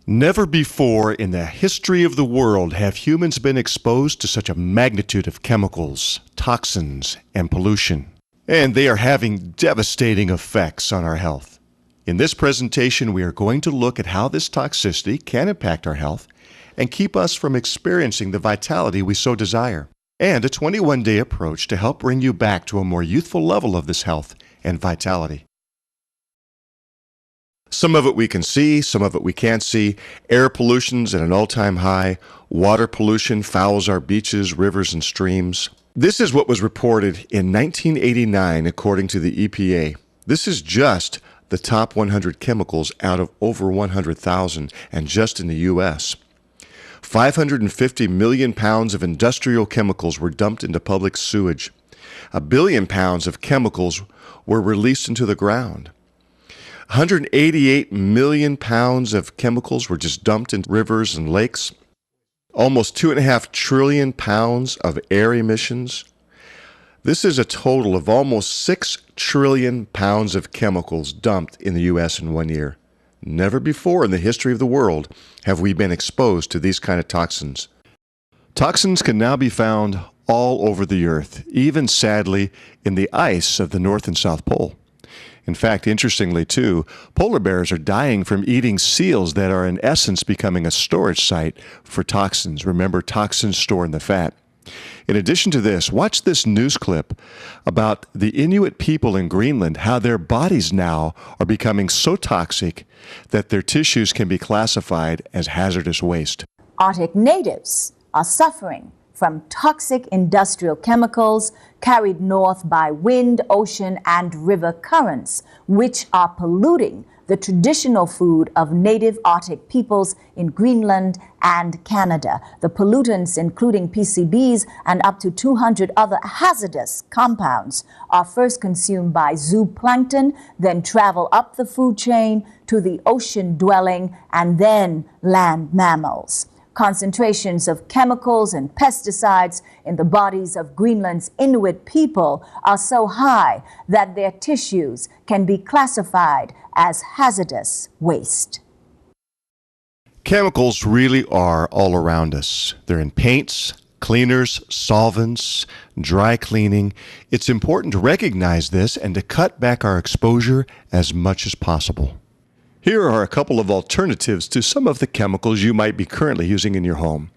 Never before in the history of the world have humans been exposed to such a magnitude of chemicals, toxins, and pollution. And they are having devastating effects on our health. In this presentation, we are going to look at how this toxicity can impact our health and keep us from experiencing the vitality we so desire, and a 21-day approach to help bring you back to a more youthful level of this health and vitality. Some of it we can see, some of it we can't see. Air pollution's at an all-time high. Water pollution fouls our beaches, rivers, and streams. This is what was reported in 1989 according to the EPA. This is just the top 100 chemicals out of over 100,000, and just in the U.S. 550 million pounds of industrial chemicals were dumped into public sewage. 1 billion pounds of chemicals were released into the ground. 188 million pounds of chemicals were just dumped in rivers and lakes. Almost 2.5 trillion pounds of air emissions. This is a total of almost 6 trillion pounds of chemicals dumped in the U.S. in 1 year. Never before in the history of the world have we been exposed to these kind of toxins. Toxins can now be found all over the earth, even sadly in the ice of the North and South Pole. In fact, interestingly too, polar bears are dying from eating seals that are in essence becoming a storage site for toxins. Remember, toxins store in the fat. In addition to this, watch this news clip about the Inuit people in Greenland, how their bodies now are becoming so toxic that their tissues can be classified as hazardous waste. Arctic natives are suffering from toxic industrial chemicals carried north by wind, ocean, and river currents, which are polluting the traditional food of native Arctic peoples in Greenland and Canada. The pollutants, including PCBs and up to 200 other hazardous compounds, are first consumed by zooplankton, then travel up the food chain to the ocean-dwelling and then land mammals. Concentrations of chemicals and pesticides in the bodies of Greenland's Inuit people are so high that their tissues can be classified as hazardous waste. Chemicals really are all around us. They're in paints, cleaners, solvents, dry cleaning. It's important to recognize this and to cut back our exposure as much as possible. Here are a couple of alternatives to some of the chemicals you might be currently using in your home.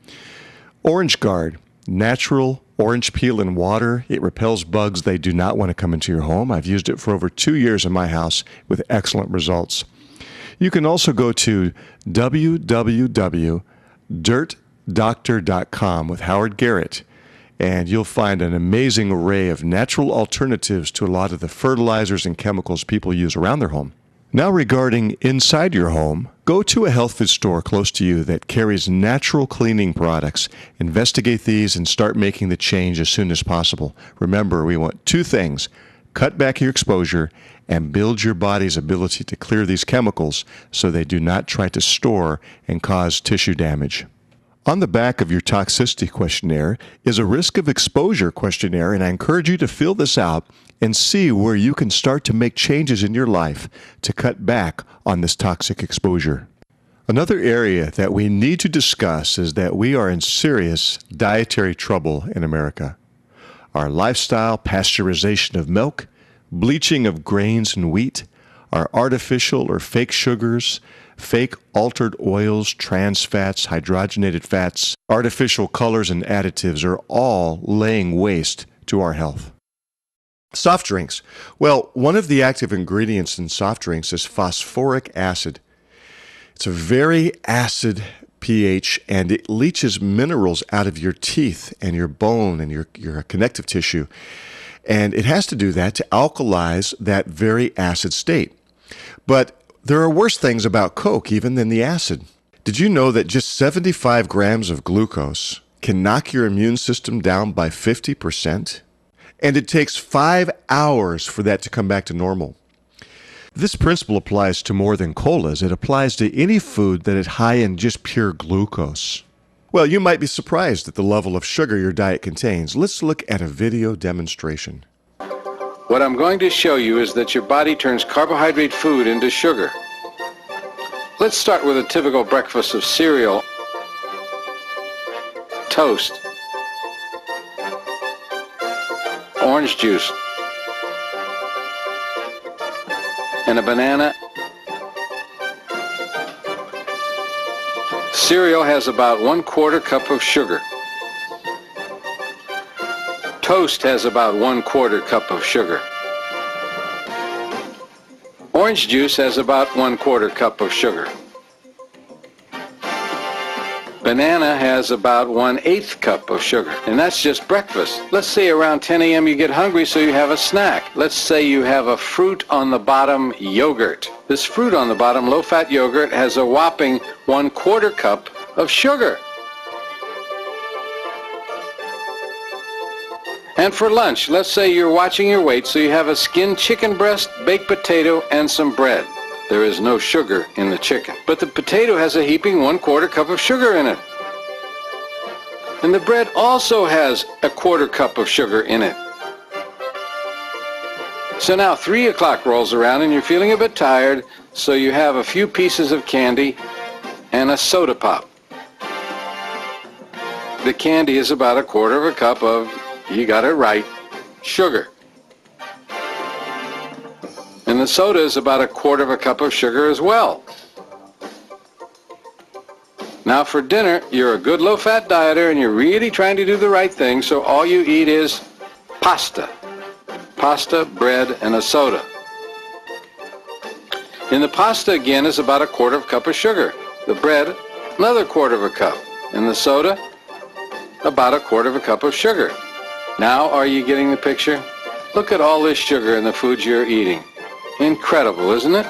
Orange Guard, natural orange peel in water. It repels bugs. They do not want to come into your home. I've used it for over 2 years in my house with excellent results. You can also go to www.dirtdoctor.com with Howard Garrett, and you'll find an amazing array of natural alternatives to a lot of the fertilizers and chemicals people use around their home. Now regarding inside your home, go to a health food store close to you that carries natural cleaning products. Investigate these and start making the change as soon as possible. Remember, we want 2 things: cut back your exposure and build your body's ability to clear these chemicals so they do not try to store and cause tissue damage. On the back of your toxicity questionnaire is a risk of exposure questionnaire, and I encourage you to fill this out and see where you can start to make changes in your life to cut back on this toxic exposure. Another area that we need to discuss is that we are in serious dietary trouble in America. Our lifestyle, pasteurization of milk, bleaching of grains and wheat, our artificial or fake sugars, fake altered oils, trans fats, hydrogenated fats, artificial colors and additives are all laying waste to our health. Soft drinks. Well, one of the active ingredients in soft drinks is phosphoric acid. It's a very acid pH, and it leaches minerals out of your teeth and your bone and your connective tissue. And it has to do that to alkalize that very acid state. But there are worse things about Coke even than the acid. Did you know that just 75 grams of glucose can knock your immune system down by 50%? And it takes 5 hours for that to come back to normal. This principle applies to more than colas. It applies to any food that is high in just pure glucose. Well, you might be surprised at the level of sugar your diet contains. Let's look at a video demonstration. What I'm going to show you is that your body turns carbohydrate food into sugar. Let's start with a typical breakfast of cereal, toast, orange juice, and a banana. Cereal has about 1/4 cup of sugar. Toast has about 1/4 cup of sugar. Orange juice has about 1/4 cup of sugar. Banana has about 1/8 cup of sugar, and that's just breakfast. Let's say around 10 a.m. you get hungry, so you have a snack. Let's say you have a fruit on the bottom yogurt. This fruit on the bottom, low-fat yogurt, has a whopping 1/4 cup of sugar. And for lunch, let's say you're watching your weight, so you have a skinned chicken breast, baked potato, and some bread. There is no sugar in the chicken, but the potato has a heaping 1/4 cup of sugar in it. And the bread also has a 1/4 cup of sugar in it. So now 3 o'clock rolls around and you're feeling a bit tired, so you have a few pieces of candy and a soda pop. The candy is about 1/4 cup of, you got it right, sugar. And the soda is about 1/4 cup of sugar as well. Now for dinner, you're a good low-fat dieter and you're really trying to do the right thing, so all you eat is pasta. Pasta, bread, and a soda. In the pasta again is about 1/4 cup of sugar. The bread, another 1/4 cup. And the soda, about 1/4 cup of sugar. Now, are you getting the picture? Look at all this sugar in the foods you're eating. Incredible, isn't it?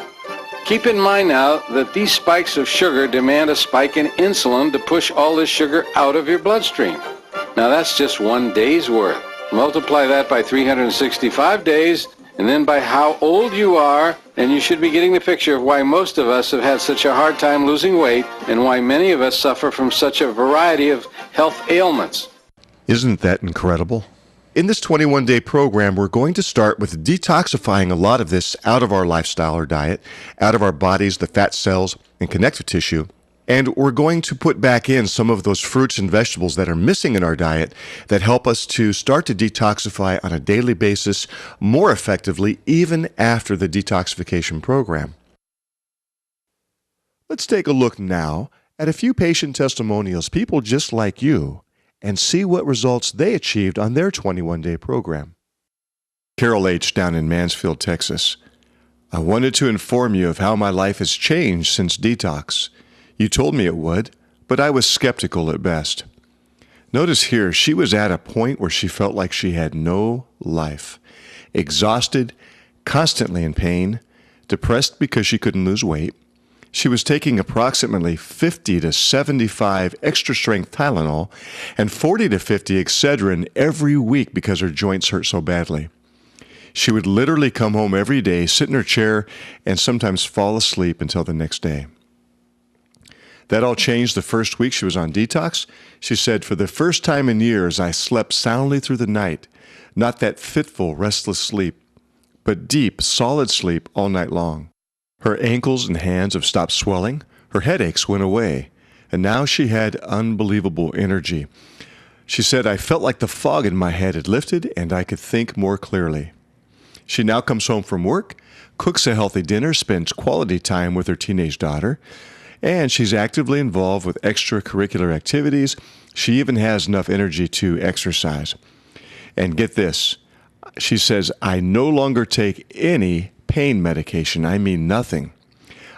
Keep in mind now that these spikes of sugar demand a spike in insulin to push all this sugar out of your bloodstream. Now that's just one day's worth. Multiply that by 365 days, and then by how old you are, and you should be getting the picture of why most of us have had such a hard time losing weight, and why many of us suffer from such a variety of health ailments. Isn't that incredible? In this 21-day program, we're going to start with detoxifying a lot of this out of our lifestyle or diet, out of our bodies, the fat cells and connective tissue. And we're going to put back in some of those fruits and vegetables that are missing in our diet that help us to start to detoxify on a daily basis more effectively, even after the detoxification program. Let's take a look now at a few patient testimonials, people just like you, and see what results they achieved on their 21-day program. Carol H. down in Mansfield, Texas. I wanted to inform you of how my life has changed since detox. You told me it would, but I was skeptical at best. Notice here, she was at a point where she felt like she had no life. Exhausted, constantly in pain, depressed because she couldn't lose weight. She was taking approximately 50 to 75 extra-strength Tylenol and 40 to 50 Excedrin every week because her joints hurt so badly. She would literally come home every day, sit in her chair, and sometimes fall asleep until the next day. That all changed the first week she was on detox. She said, "For the first time in years, I slept soundly through the night. Not that fitful, restless sleep, but deep, solid sleep all night long. Her ankles and hands have stopped swelling. Her headaches went away. And now she had unbelievable energy. She said, I felt like the fog in my head had lifted and I could think more clearly." She now comes home from work, cooks a healthy dinner, spends quality time with her teenage daughter, and she's actively involved with extracurricular activities. She even has enough energy to exercise. And get this, she says, "I no longer take any pain medication. I mean nothing.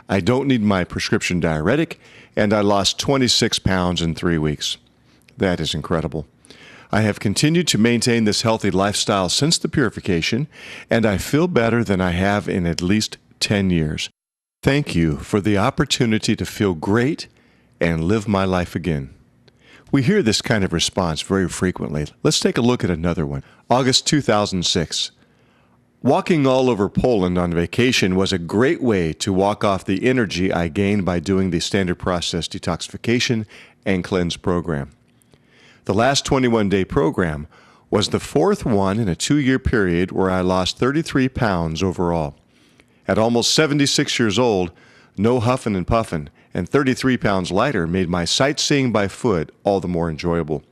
I don't need my prescription diuretic, and I lost 26 pounds in 3 weeks. That is incredible. I have continued to maintain this healthy lifestyle since the purification, and I feel better than I have in at least 10 years. Thank you for the opportunity to feel great and live my life again." We hear this kind of response very frequently. Let's take a look at another one. August 2006. Walking all over Poland on vacation was a great way to walk off the energy I gained by doing the standard process detoxification and cleanse program. The last 21-day program was the fourth one in a 2-year period where I lost 33 pounds overall. At almost 76 years old, No huffing and puffing, and 33 pounds lighter made my sightseeing by foot all the more enjoyable.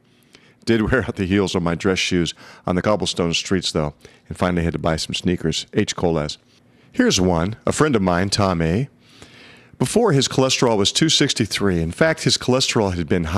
Did wear out the heels of my dress shoes on the cobblestone streets, though, and finally had to buy some sneakers. H. Coles. Here's one, a friend of mine, Tom A. Before, his cholesterol was 263. In fact, his cholesterol had been high